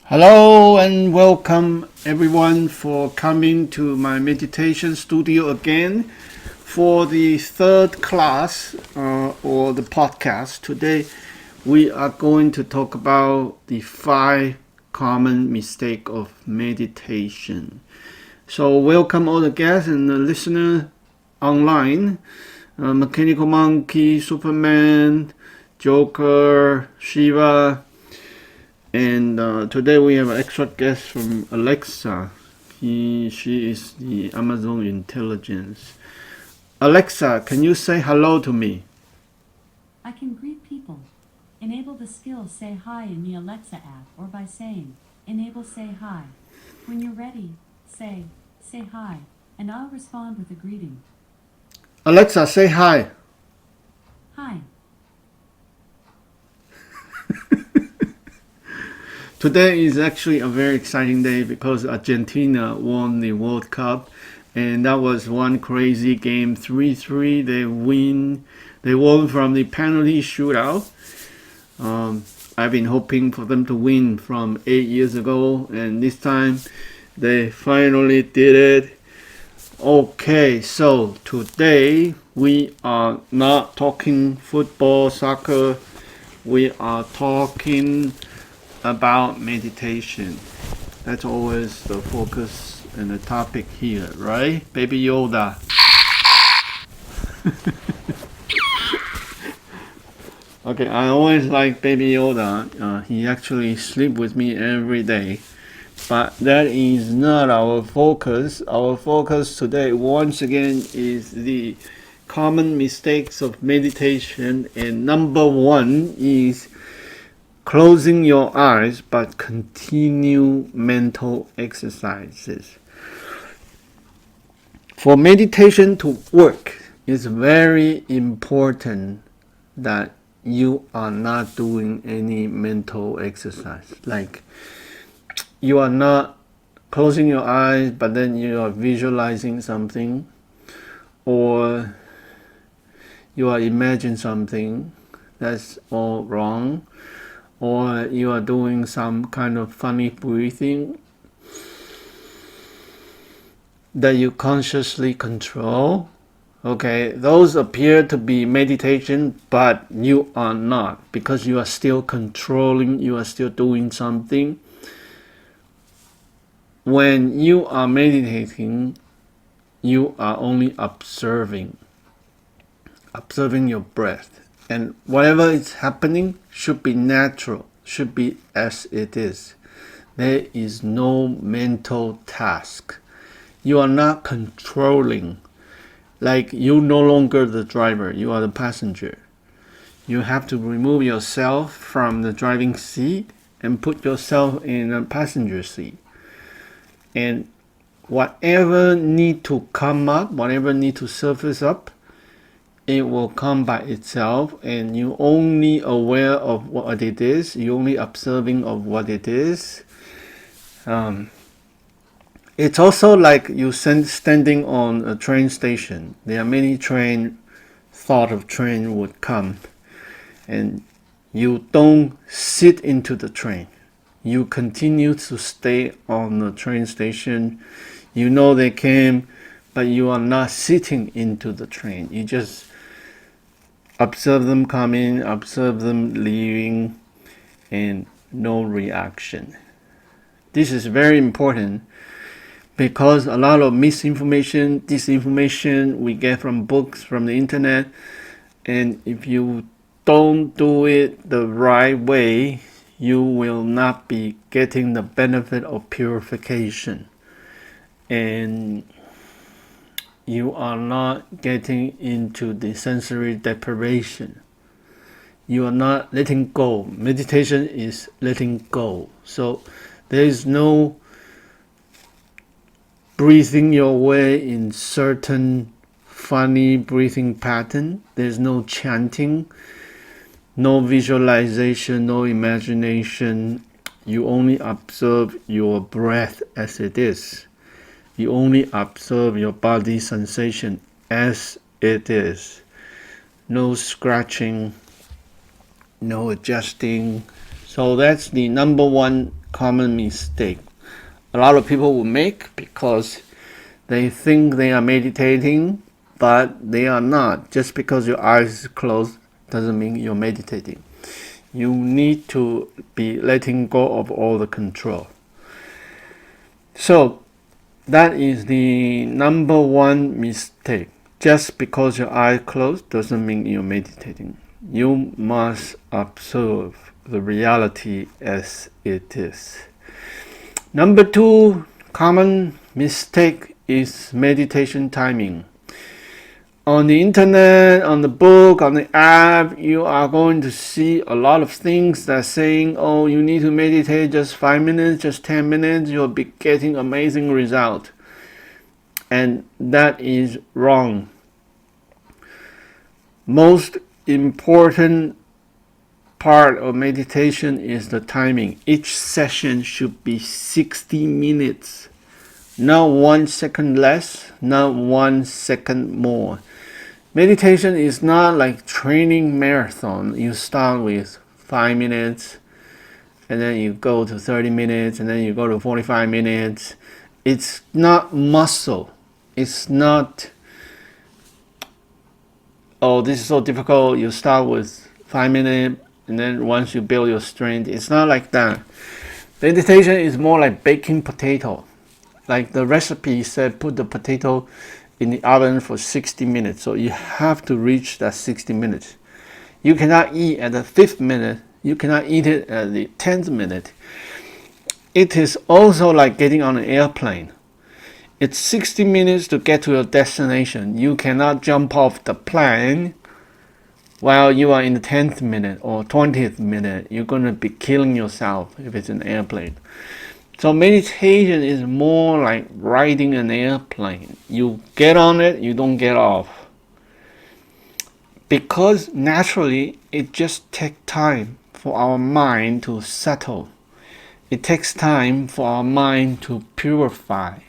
Hello and welcome everyone for coming to my meditation studio again for the third class or the podcast. Today we are going to talk about the 5 common mistakes of meditation. So welcome all the guests and the listeners online. Mechanical Monkey, Superman, Joker, Shiva. And today we have an extra guest from Alexa. She is the Amazon intelligence. Alexa, can you say hello to me? I can greet people. Enable the skill Say Hi in the Alexa app or by saying, Enable Say Hi. When you're ready, say hi, and I'll respond with a greeting. Alexa, say hi. Hi. Today is actually a very exciting day because Argentina won the World Cup, and that was one crazy game, 3-3. They won from the penalty shootout. I've been hoping for them to win from 8 years ago, and this time they finally did it. Okay, so today we are not talking football, soccer. We are talking about meditation. That's always the focus and the topic here, right? Baby Yoda. Okay, I always like Baby Yoda. He actually sleeps with me every day. But that is not our focus. Our focus today, once again, is the common mistakes of meditation. And number 1 is closing your eyes but continue mental exercises. For meditation to work, it's very important that you are not doing any mental exercise. Like you are not closing your eyes but then you are visualizing something, or you are imagining something. That's all wrong. Or you are doing some kind of funny breathing that you consciously control. Okay, those appear to be meditation, but you are not, because you are still controlling, you are still doing something. When you are meditating, you are only observing your breath. And whatever is happening should be natural, should be as it is. There is no mental task. You are not controlling. Like you no longer the driver, you are the passenger. You have to remove yourself from the driving seat and put yourself in a passenger seat. And whatever need to come up, whatever need to surface up, it will come by itself, and you only aware of what it is. You only observing of what it is. It's also like you standing on a train station. There are many thought of train would come, and you don't sit into the train. You continue to stay on the train station. You know they came, but you are not sitting into the train. You just observe them coming, observe them leaving, and no reaction. This is very important because a lot of misinformation, disinformation we get from books, from the internet, and if you don't do it the right way, you will not be getting the benefit of purification. And you are not getting into the sensory deprivation. You are not letting go. Meditation is letting go. So there is no breathing your way in certain funny breathing pattern. There's no chanting, no visualization, no imagination. You only observe your breath as it is. You only observe your body sensation as it is. No scratching, no adjusting. So that's the number 1 common mistake a lot of people will make because they think they are meditating, but they are not. Just because your eyes is closed doesn't mean you're meditating. You need to be letting go of all the control. So that is the number one mistake. Just because your eyes closed doesn't mean you're meditating. You must observe the reality as it is. Number two common mistake is meditation timing. On the internet, on the book, on the app, you are going to see a lot of things that are saying, oh, you need to meditate just 5 minutes, just 10 minutes, you'll be getting amazing result. And that is wrong. Most important part of meditation is the timing. Each session should be 60 minutes. Not 1 second less, not 1 second more. Meditation is not like training marathon. You start with 5 minutes, and then you go to 30 minutes, and then you go to 45 minutes. It's not muscle. It's not, oh, this is so difficult. You start with 5 minutes, and then once you build your strength, it's not like that. Meditation is more like baking potato. Like the recipe said, put the potato in the oven for 60 minutes. So you have to reach that 60 minutes. You cannot eat at the 5th minute. You cannot eat it at the 10th minute. It is also like getting on an airplane. It's 60 minutes to get to your destination. You cannot jump off the plane while you are in the 10th minute or 20th minute. You're going to be killing yourself if it's an airplane. So meditation is more like riding an airplane. You get on it, you don't get off. Because naturally, it just takes time for our mind to settle. It takes time for our mind to purify.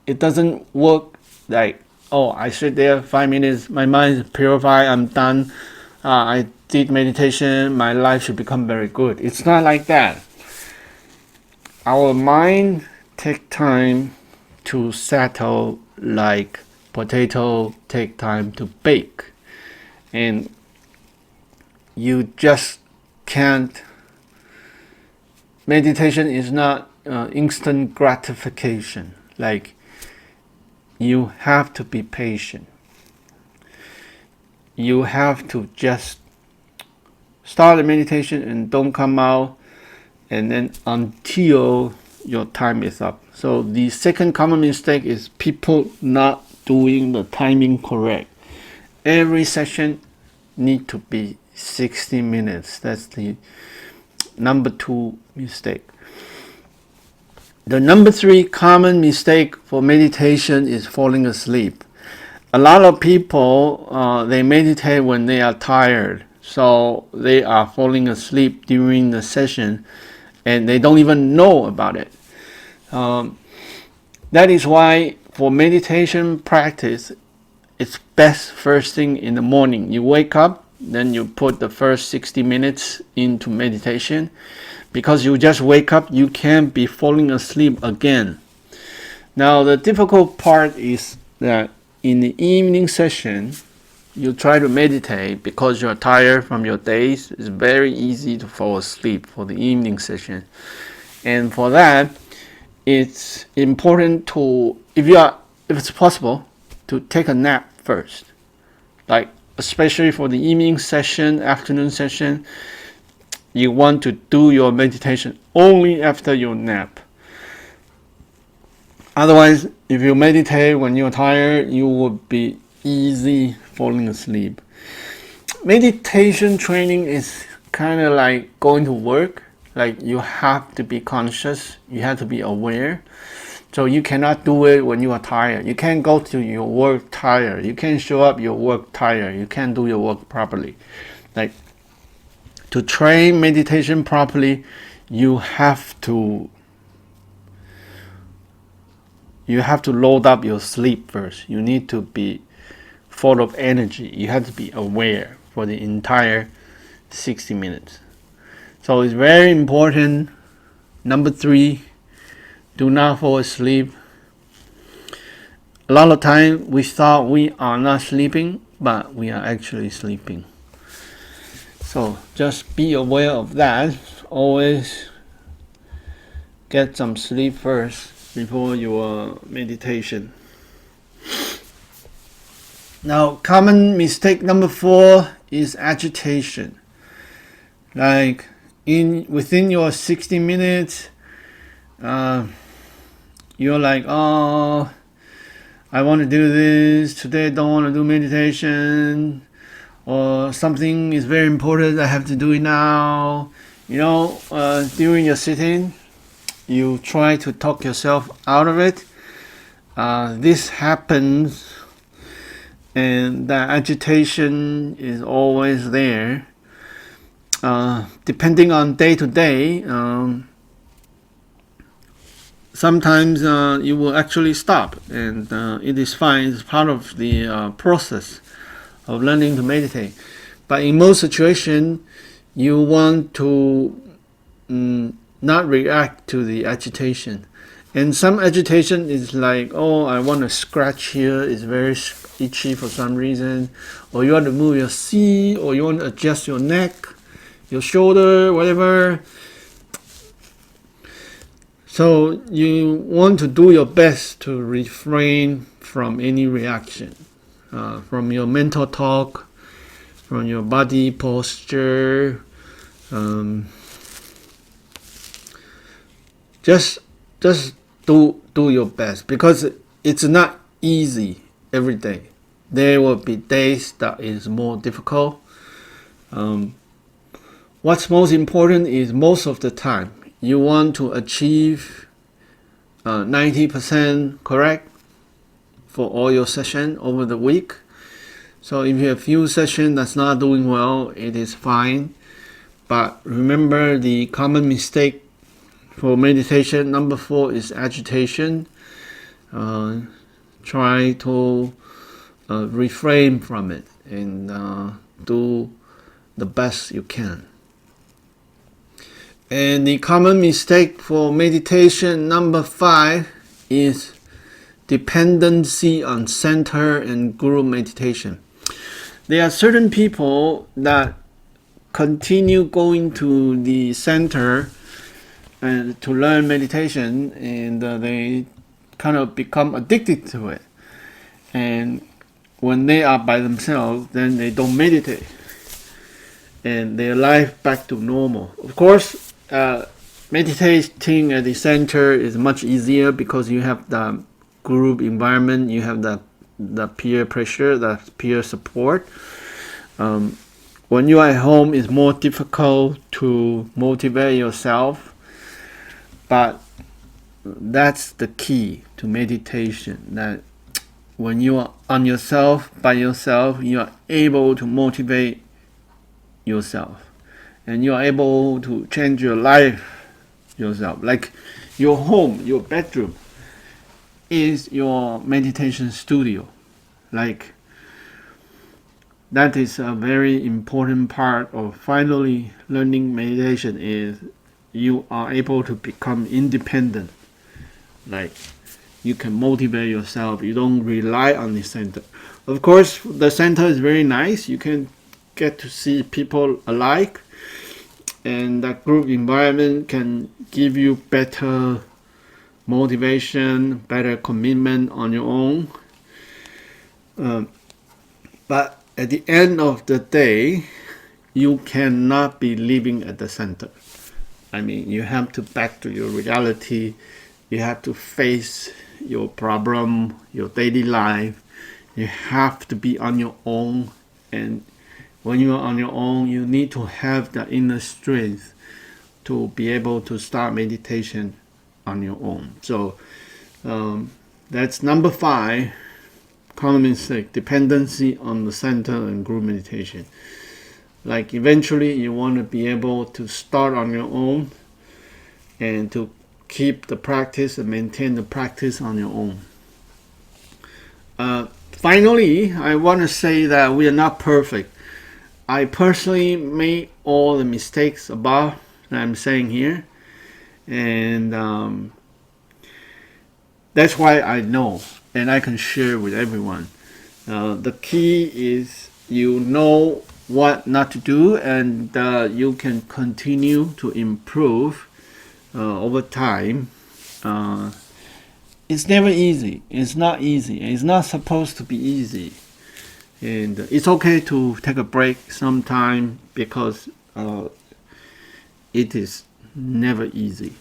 It doesn't work like, oh, I sit there 5 minutes, my mind is purified, I'm done. I did meditation, my life should become very good. It's not like that. Our mind takes time to settle like potato take time to bake. And you just can't. Meditation is not instant gratification. Like, you have to be patient. You have to just start the meditation and don't come out, and then until your time is up. So the second common mistake is people not doing the timing correct. Every session need to be 60 minutes. That's the number two mistake. The number three common mistake for meditation is falling asleep. A lot of people, they meditate when they are tired. So they are falling asleep during the session and they don't even know about it. That is why for meditation practice, it's best first thing in the morning. You wake up, then you put the first 60 minutes into meditation. Because you just wake up, you can't be falling asleep again. Now the difficult part is that in the evening session, you try to meditate because you're tired from your days. It's very easy to fall asleep for the evening session. And for that, it's important to, if it's possible, to take a nap first. Like, especially for the evening session, afternoon session, you want to do your meditation only after your nap. Otherwise, if you meditate when you're tired, you will be easy falling asleep. Meditation training is kind of like going to work. Like, you have to be conscious, you have to be aware. So you cannot do it when you are tired. You can't go to your work tired. You can't show up your work tired. You can't do your work properly. Like, to train meditation properly, you have to load up your sleep first. You need to be full of energy. You have to be aware for the entire 60 minutes. So it's very important Number 3, do not fall asleep. A lot of time we thought we are not sleeping, but we are actually sleeping. So just be aware of that. Always get some sleep first before your meditation. Now, common mistake number 4 is agitation. Like within your 60 minutes, you're like, oh, I want to do this today. I don't want to do meditation, or something is very important. I have to do it now. During your sitting, you try to talk yourself out of it. This happens, and the agitation is always there. Depending on day to day, sometimes you will actually stop, and it is fine. It's part of the process of learning to meditate. But in most situations, you want to not react to the agitation. And some agitation is like, oh, I want to scratch here. It's very itchy for some reason. Or you want to move your seat, or you want to adjust your neck, your shoulder, whatever. So you want to do your best to refrain from any reaction, from your mental talk, from your body posture. Just do your best, because it's not easy every day. There will be days that is more difficult. What's most important is most of the time you want to achieve 90% correct for all your session over the week. So if you have few sessions that's not doing well, it is fine. But remember, the common mistake for meditation number 4 is agitation. Try to refrain from it and do the best you can. And the common mistake for meditation number 5 is dependency on center and guru meditation. There are certain people that continue going to the center and to learn meditation, and they kind of become addicted to it. And when they are by themselves, then they don't meditate, and their life back to normal. Of course, meditating at the center is much easier because you have the group environment, you have the peer pressure, the peer support. When you are at home, it's more difficult to motivate yourself, but that's the key to meditation, that when you are on yourself, by yourself, you are able to motivate yourself, and you are able to change your life yourself. Like your home, your bedroom is your meditation studio. Like that is a very important part of finally learning meditation, is you are able to become independent. Like you can motivate yourself. You don't rely on the center. Of course, the center is very nice. You can get to see people alike, and that group environment can give you better motivation, better commitment on your own. But at the end of the day, you cannot be living at the center. I mean, you have to back to your reality. You have to face your problem, your daily life. You have to be on your own. And when you are on your own, you need to have the inner strength to be able to start meditation on your own. So that's number 5, common mistake, dependency on the center and group meditation. Like eventually you want to be able to start on your own and to keep the practice and maintain the practice on your own. Finally, I want to say that we are not perfect. I personally made all the mistakes above that I'm saying here, And that's why I know and I can share with everyone. The key is you know what not to do, and you can continue to improve over time. It's never easy. It's not easy. It's not supposed to be easy. And it's okay to take a break sometime because it is never easy.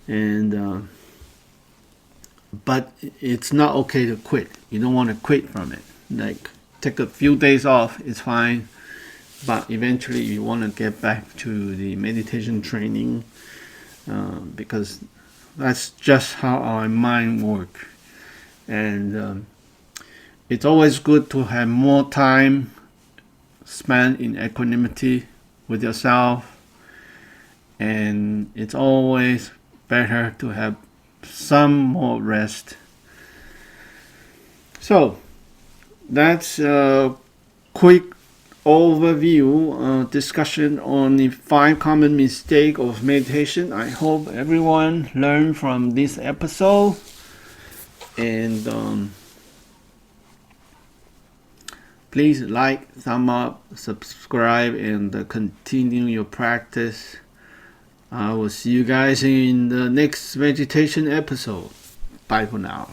And but it's not okay to quit. You don't want to quit from it. Like take a few days off, it's fine. But eventually you want to get back to the meditation training because that's just how our mind works. And it's always good to have more time spent in equanimity with yourself. And it's always better to have some more rest. So that's a quick overview discussion on the 5 common mistakes of meditation. I hope everyone learned from this episode. And please like, thumb up, subscribe, and continue your practice. I will see you guys in the next meditation episode. Bye for now.